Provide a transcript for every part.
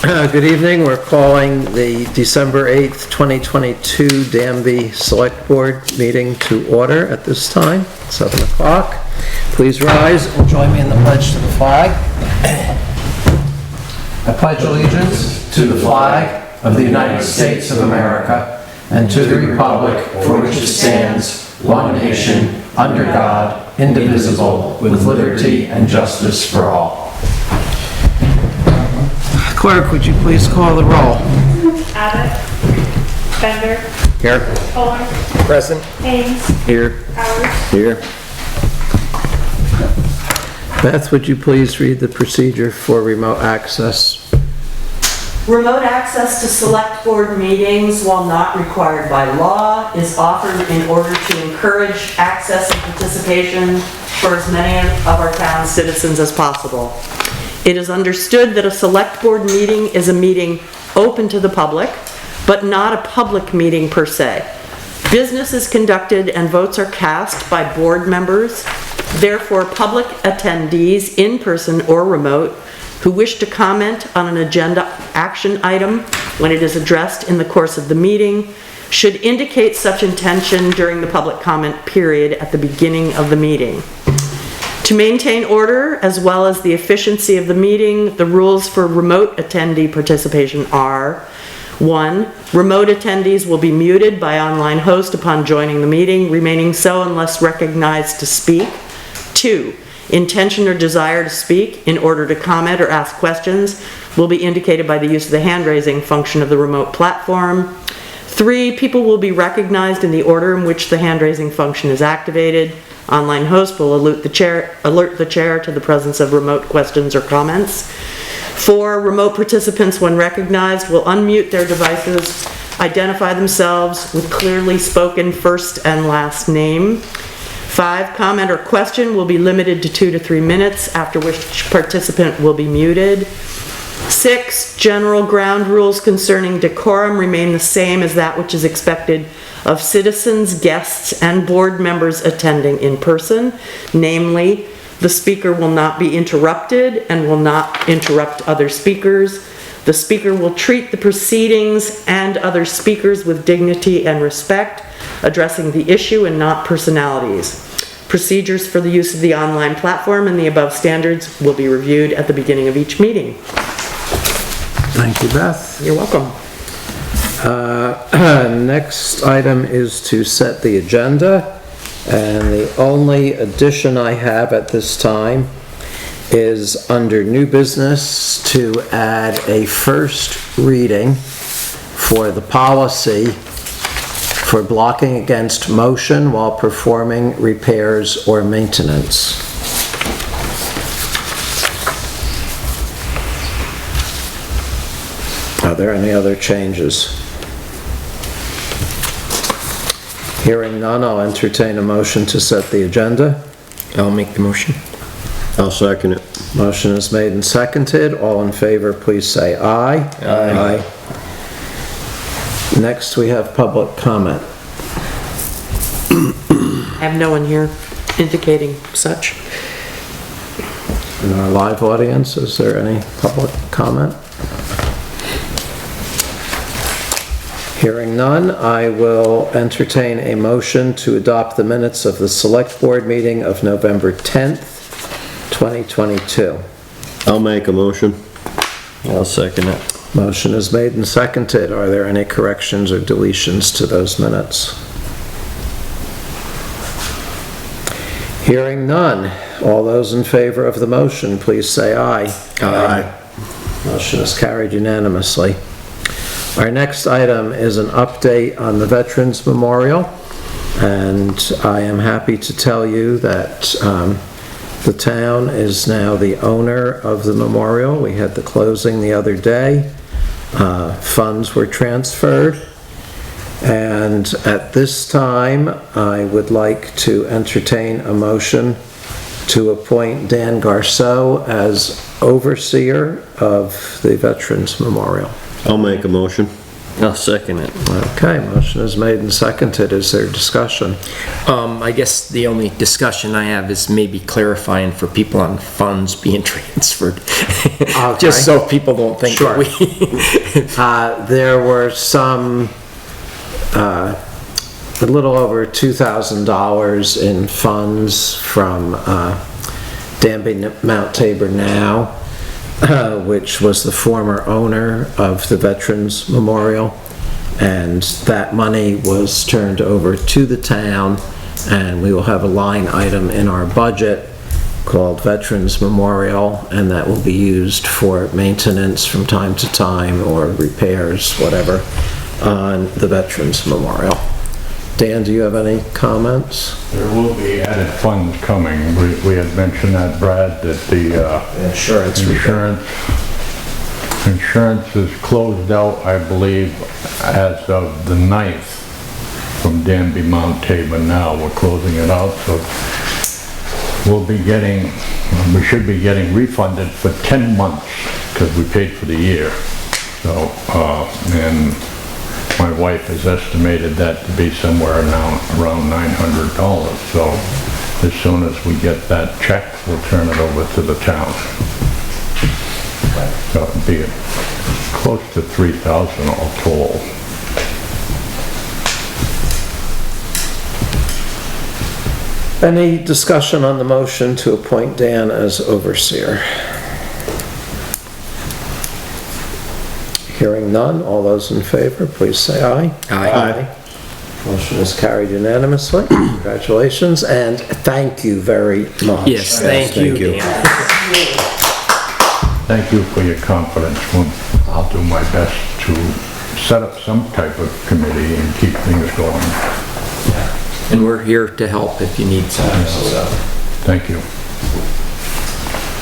Good evening. We're calling the December 8th, 2022 Danby Select Board meeting to order at this time, 7 o'clock. Please rise and join me in the pledge to the flag. I pledge allegiance to the flag of the United States of America and to the republic for which it stands, one nation, under God, indivisible, with liberty and justice for all. Clerk, would you please call the roll? Abbott. Bender. Here. Fuller. Present. Haines. Here. Howard. Here. Beth, would you please read the procedure for remote access? Remote access to select board meetings, while not required by law, is offered in order to encourage access and participation for as many of our town's citizens as possible. It is understood that a select board meeting is a meeting open to the public, but not a public meeting per se. Business is conducted and votes are cast by board members. Therefore, public attendees, in person or remote, who wish to comment on an agenda action item when it is addressed in the course of the meeting, should indicate such intention during the public comment period at the beginning of the meeting. To maintain order as well as the efficiency of the meeting, the rules for remote attendee participation are: 1. Remote attendees will be muted by online host upon joining the meeting, remaining so unless recognized to speak. 2. Intention or desire to speak in order to comment or ask questions will be indicated by the use of the hand-raising function of the remote platform. 3. People will be recognized in the order in which the hand-raising function is activated. Online host will alert the chair to the presence of remote questions or comments. 4. Remote participants, when recognized, will unmute their devices, identify themselves with clearly spoken first and last name. 5. Comment or question will be limited to 2 to 3 minutes, after which participant will be muted. 6. General ground rules concerning decorum remain the same as that which is expected of citizens, guests, and board members attending in person. Namely, the speaker will not be interrupted and will not interrupt other speakers. The speaker will treat the proceedings and other speakers with dignity and respect, addressing the issue and not personalities. Procedures for the use of the online platform and the above standards will be reviewed at the beginning of each meeting. Thank you, Beth. You're welcome. Next item is to set the agenda, and the only addition I have at this time is under new business to add a first reading for the policy for blocking against motion while performing repairs or maintenance. Are there any other changes? Hearing none, I'll entertain a motion to set the agenda. I'll make the motion. I'll second it. Motion is made and seconded. All in favor, please say aye. Aye. Next, we have public comment. I have no one here indicating such. In our live audience, is there any public comment? Hearing none, I will entertain a motion to adopt the minutes of the Select Board meeting of November 10th, 2022. I'll make a motion. I'll second it. Motion is made and seconded. Are there any corrections or deletions to those minutes? Hearing none, all those in favor of the motion, please say aye. Aye. Motion is carried unanimously. Our next item is an update on the Veterans Memorial, and I am happy to tell you that the town is now the owner of the memorial. We had the closing the other day. Funds were transferred, and at this time I would like to entertain a motion to appoint Dan Garceau as overseer of the Veterans Memorial. I'll make a motion. I'll second it. Okay, motion is made and seconded. Is there discussion? I guess the only discussion I have is maybe clarifying for people on funds being transferred. Just so people don't think Sure. that we... There were some, a little over $2,000 in funds from Danby Mount Tabor Now, which was the former owner of the Veterans Memorial. And that money was turned over to the town, and we will have a line item in our budget called Veterans Memorial, and that will be used for maintenance from time to time, or repairs, whatever, on the Veterans Memorial. Dan, do you have any comments? There will be added funds coming. We had mentioned that, Brad, that the insurance is closed out, I believe, as of the 9th from Danby Mount Tabor Now. We're closing it out, so we should be getting refunded for 10 months because we paid for the year. So, and my wife has estimated that to be somewhere now around $900. So as soon as we get that check, we'll turn it over to the town. So it'd be close to 3,000 all told. Any discussion on the motion to appoint Dan as overseer? Hearing none, all those in favor, please say aye. Aye. Motion is carried unanimously. Congratulations, and thank you very much. Yes, thank you, Dan. Thank you for your confidence. I'll do my best to set up some type of committee and keep things going. And we're here to help if you need something, so. Thank you.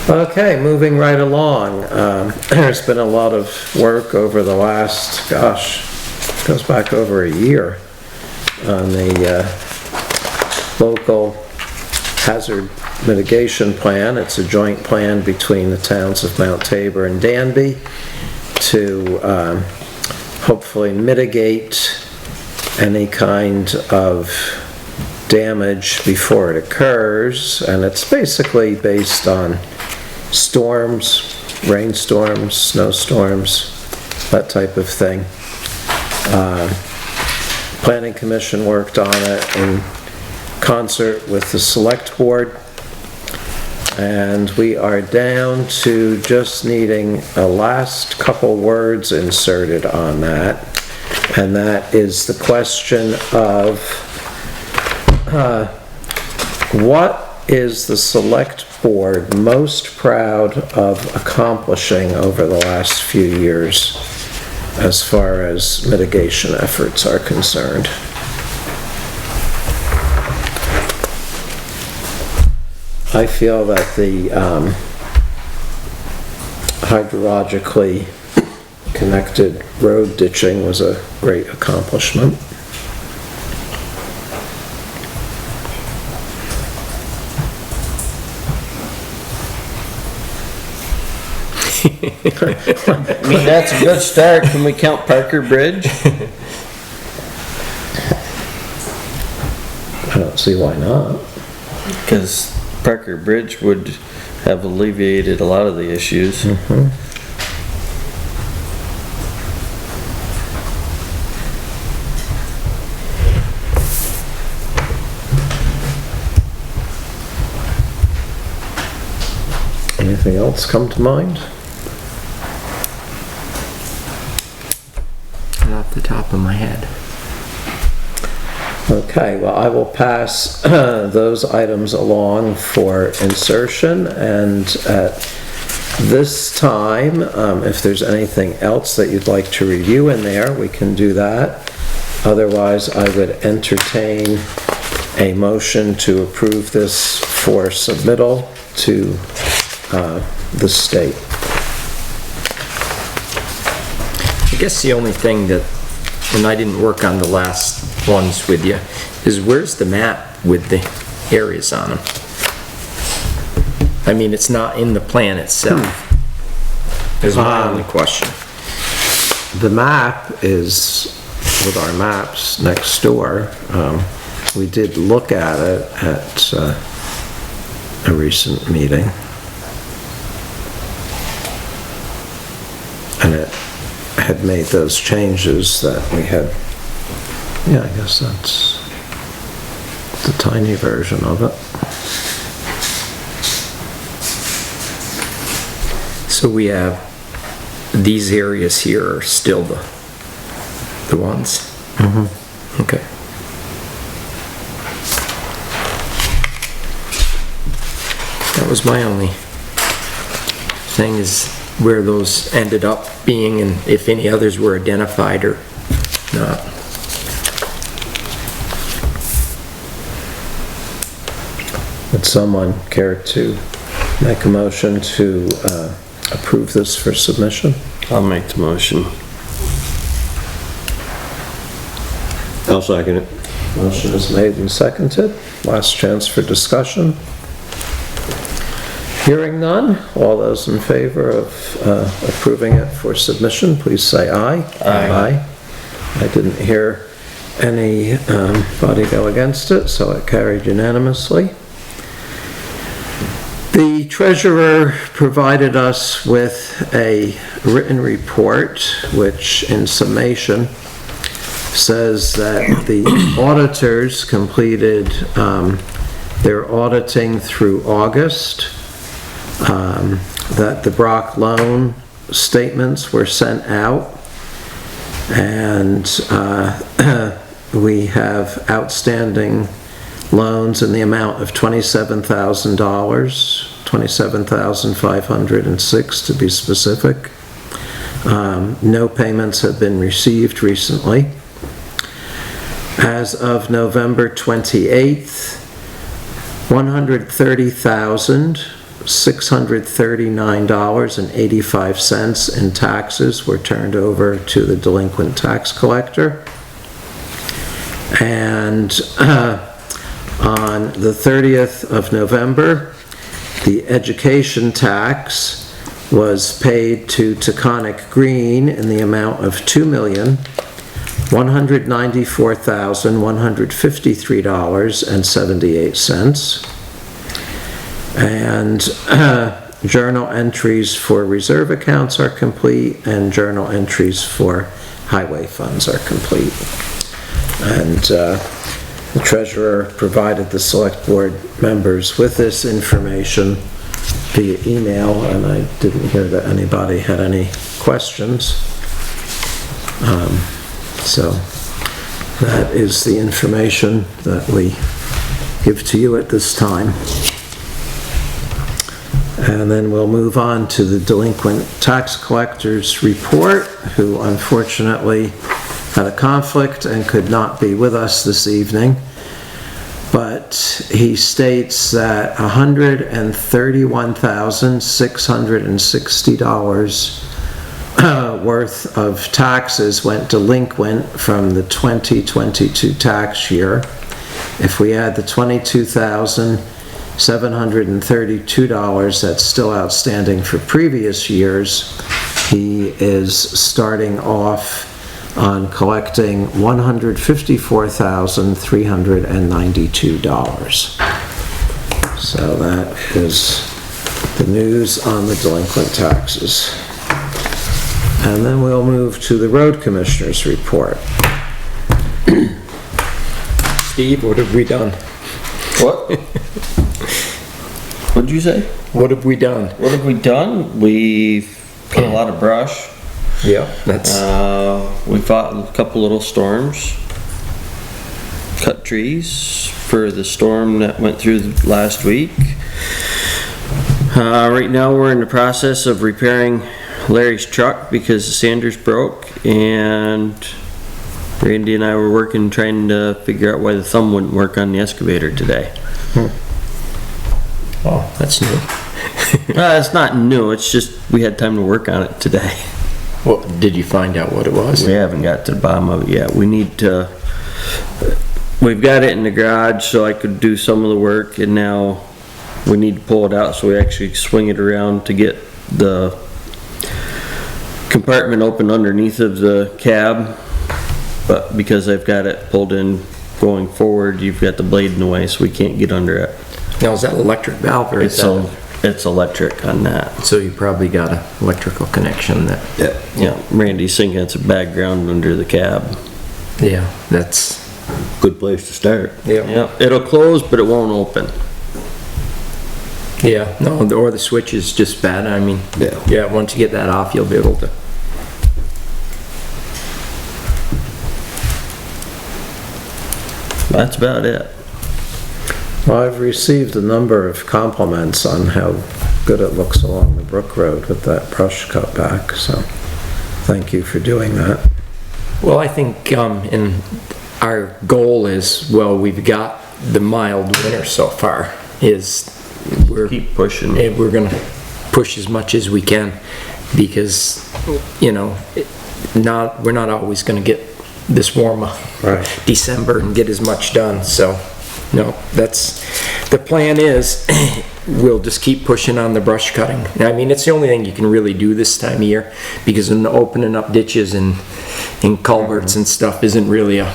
Okay, moving right along. There's been a lot of work over the last, gosh, goes back over a year on the Local Hazard Mitigation Plan. It's a joint plan between the towns of Mount Tabor and Danby to hopefully mitigate any kind of damage before it occurs, and it's basically based on storms, rainstorms, snowstorms, that type of thing. Planning Commission worked on it in concert with the Select Board, and we are down to just needing a last couple words inserted on that, and that is the question of what is the Select Board most proud of accomplishing over the last few years as far as mitigation efforts are concerned? I feel that the hydrologically connected road ditching was a great accomplishment. I mean, that's a good start. Can we count Parker Bridge? I don't see why not. Because Parker Bridge would have alleviated a lot of the issues. Anything else come to mind? Not off the top of my head. Okay, well, I will pass those items along for insertion, and at this time, if there's anything else that you'd like to review in there, we can do that. Otherwise, I would entertain a motion to approve this for submittal to the state. I guess the only thing that, and I didn't work on the last ones with you, is where's the map with the areas on them? I mean, it's not in the plan itself, is my only question. the map is with our maps next door. We did look at it at a recent meeting. And it had made those changes that we had. Yeah, I guess that's the tiny version of it. So we have, these areas here are still the ones? Mm-hmm. Okay. That was my only thing, is where those ended up being and if any others were identified or not. Would someone care to make a motion to approve this for submission? I'll make the motion. I'll second it. Motion is made and seconded. Last chance for discussion. Hearing none, all those in favor of approving it for submission, please say aye. Aye. I didn't hear anybody go against it, so it carried unanimously. The treasurer provided us with a written report, which in summation says that the auditors completed their auditing through August, that the Brock loan statements were sent out, and we have outstanding loans in the amount of $27,000, $27,506 to be specific. No payments have been received recently. As of November 28th, $130,639.85 in taxes were turned over to the delinquent tax collector. And on the 30th of November, the education tax was paid to Taconic Green in the amount of $2,194,153.78. And journal entries for reserve accounts are complete, and journal entries for highway funds are complete. And the treasurer provided the select board members with this information via email, and I didn't hear that anybody had any questions. So that is the information that we give to you at this time. And then we'll move on to the delinquent tax collector's report, who unfortunately had a conflict and could not be with us this evening. But he states that $131,660 worth of taxes went delinquent from the 2022 tax year. If we add the $22,732 that's still outstanding for previous years, he is starting off on collecting $154,392. So that is the news on the delinquent taxes. And then we'll move to the road commissioner's report. Steve, what have we done? What? What'd you say? What have we done? What have we done? We've put a lot of brush. Yeah, that's... We fought a couple little storms. Cut trees for the storm that went through last week. Right now we're in the process of repairing Larry's truck because the sanders broke, and Randy and I were working trying to figure out why the thumb wouldn't work on the excavator today. Oh, that's new. It's not new, it's just we had time to work on it today. Well, did you find out what it was? We haven't got to the bottom of it yet. We need to, we've got it in the garage so I could do some of the work, and now we need to pull it out so we actually swing it around to get the compartment open underneath of the cab, but because I've got it pulled in going forward, you've got the blade in the way, so we can't get under it. Now, is that electric valve or is that? It's electric on that. So you probably got an electrical connection that, Yeah, Randy's thinking it's a background under the cab. yeah, that's, Good place to start. Yeah, it'll close, but it won't open. yeah, no, or the switch is just bad, I mean, Yeah. yeah, once you get that off, you'll be able to. That's about it. Well, I've received a number of compliments on how good it looks along the Brook Road with that brush cut back, so thank you for doing that. Well, I think, and our goal is, well, we've got the mild winter so far, is we're Keep pushing. we're gonna push as much as we can, because, you know, we're not always gonna get this warm Right. December and get as much done, so, no, that's, the plan is, we'll just keep pushing on the brush cutting. I mean, it's the only thing you can really do this time of year, because in opening up ditches and culverts and stuff isn't really a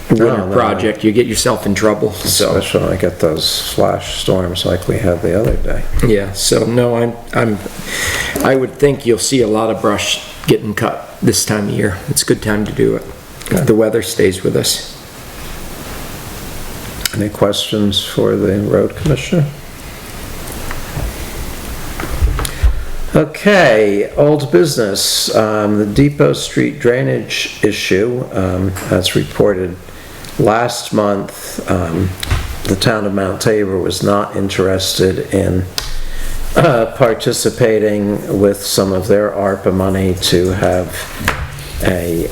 winter No. project. You get yourself in trouble, so. Especially when I get those flash storms like we had the other day. Yeah, so no, I would think you'll see a lot of brush getting cut this time of year. It's a good time to do it. The weather stays with us. Any questions for the road commissioner? Okay, old business, the Depot Street drainage issue, as reported last month, the town of Mount Tabor was not interested in participating with some of their ARPA money to have a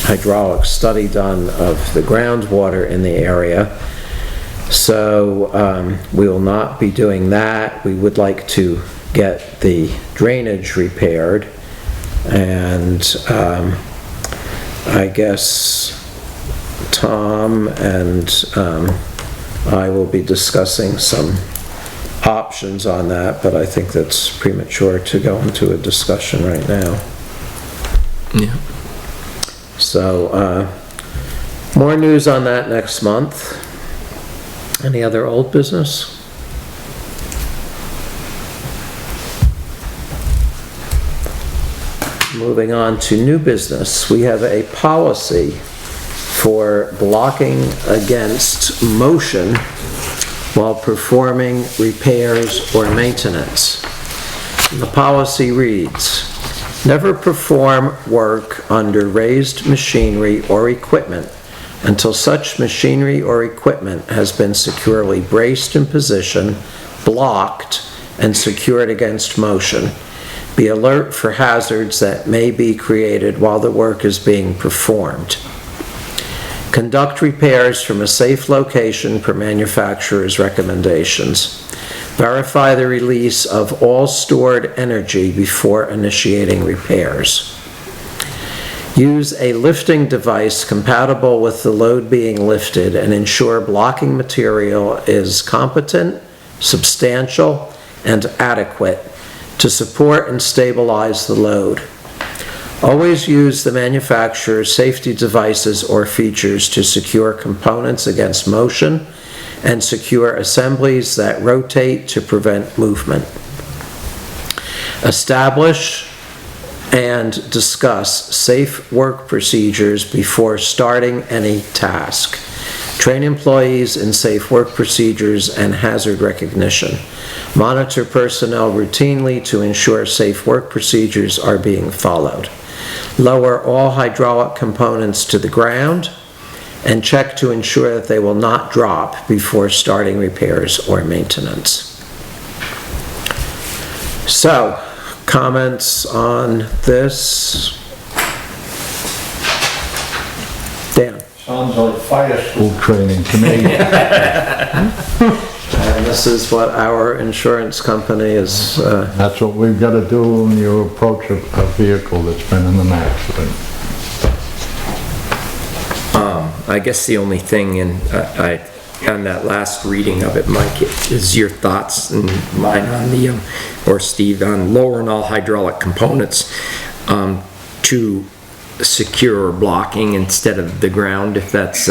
hydraulic study done of the groundwater in the area. So we will not be doing that. We would like to get the drainage repaired, and I guess Tom and I will be discussing some options on that, but I think that's premature to go into a discussion right now. Yeah. So more news on that next month. Any other old business? Moving on to new business, we have a policy for blocking against motion while performing repairs or maintenance. The policy reads, never perform work under raised machinery or equipment until such machinery or equipment has been securely braced in position, blocked, and secured against motion. Be alert for hazards that may be created while the work is being performed. Conduct repairs from a safe location per manufacturer's recommendations. Verify the release of all stored energy before initiating repairs. Use a lifting device compatible with the load being lifted and ensure blocking material is competent, substantial, and adequate to support and stabilize the load. Always use the manufacturer's safety devices or features to secure components against motion and secure assemblies that rotate to prevent movement. Establish and discuss safe work procedures before starting any task. Train employees in safe work procedures and hazard recognition. Monitor personnel routinely to ensure safe work procedures are being followed. Lower all hydraulic components to the ground and check to ensure that they will not drop before starting repairs or maintenance. So, comments on this? Dan? Sounds like fire school training to me. And this is what our insurance company is, That's what we've got to do when you approach a vehicle that's been in an accident. I guess the only thing, and on that last reading of it, Mike, is your thoughts and mine on the, or Steve, on lowering all hydraulic components to secure blocking instead of the ground, if that's,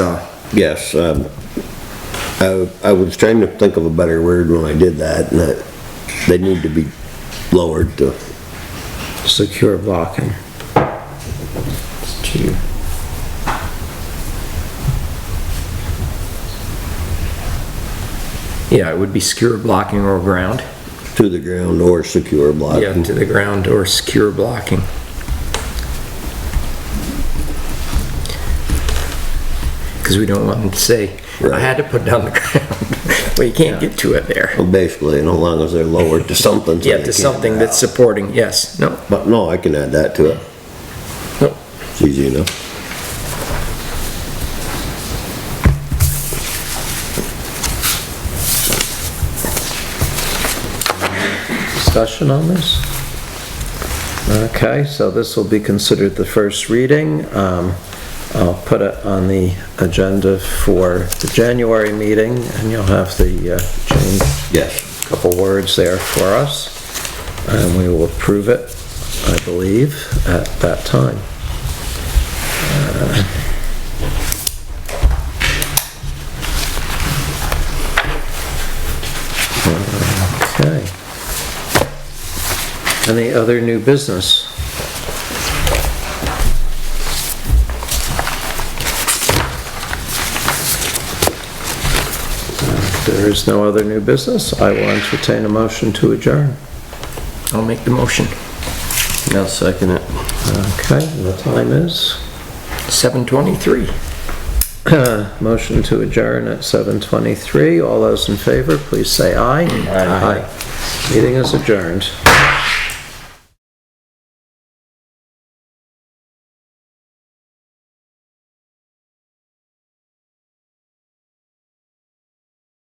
Yes, I was trying to think of a better word when I did that, and that they need to be lowered to, secure blocking. to, yeah, it would be secure blocking or ground. to the ground or secure blocking. Yeah, to the ground or secure blocking. Because we don't want them to say, I Right. had to put down the ground. Well, you can't get to it there. Well, basically, no long as they're lowered to something. so Yeah, they to can't something get that's out. supporting, yes, no, But no, I can add that to it. no. It's easy enough. Discussion on this? Okay, so this will be considered the first reading. I'll put it on the agenda for the January meeting, and you'll have the change, Yes. couple words there for us, and we will approve it, I believe, at that time. Okay. Any other new business? If there is no other new business, I will entertain a motion to adjourn. I'll make the motion. I'll second it. Okay, and the time is? 7:23. Motion to adjourn at 7:23. All those in favor, please say aye. Aye. Meeting is adjourned.